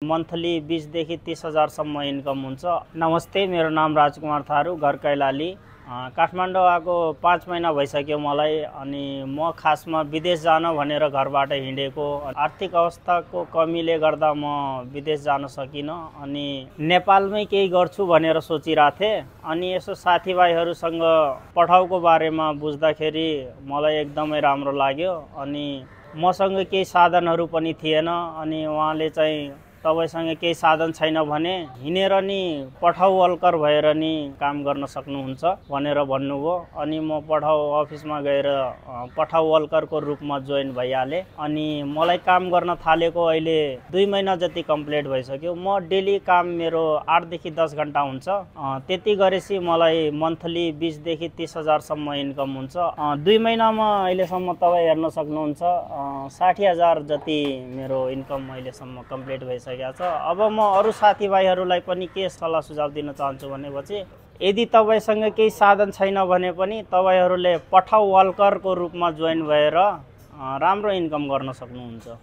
Monthly 20 देखि 30,000 सम्म income हुन्छ। नमस्ते, मेरो नाम राजकुमार थारू, घर कैलाली। काठमाडौँ आएको 5 महिना भइसक्यो मलाई। अनि म खासमा विदेश जान भनेर घरबाट हिँडेको। आर्थिक अवस्थाको कमीले गर्दा म विदेश जान सकिनँ। अनि नेपालमै केही गर्छु भनेर सोचिरहेको थिएँ। अनि यसो साथीभाइहरूसँग पठाउको बारेमा बुझ्दाखेरि मलाई एकदमै राम्रो लाग्यो। अनि मसँग केही साधनहरू पनि थिएन। अनि उहाँले चाहिँ तपाईसँग केही साधन छैन भने हिँडेर नि पठाउ वर्कर भएर नि काम गर्न सक्नुहुन्छ भनेर भन्नुभयो। अनि म पठाउ अफिसमा गएर पठाउ वर्करको रूपमा जोइन भइहालेँ। अनि मलाई काम गर्न थालेको अहिले 2 महिना जति कम्प्लिट भइसक्यो। म डेली काम मेरो 8 देखि 10 घन्टा हुन्छ। त्यति गरेपछि मलाई मन्थली 20 देखि 30,000 सम्म इन्कम हुन्छ। 2 महिनामा अहिलेसम्म तपाईँ हेर्न सक्नुहुन्छ 60,000 जति मेरो इन्कम अहिलेसम्म कम्प्लिट भइसक्यो छ। अब म अरू साथीभाइहरूलाई पनि के सल्लाह सुझाव दिन चाहन्छु भनेपछि, यदि तपाईसँग केही साधन छैन भने पनि तपाईहरूले पठाउ वर्करको रूपमा जोइन भएर राम्रो इन्कम गर्न सक्नुहुन्छ।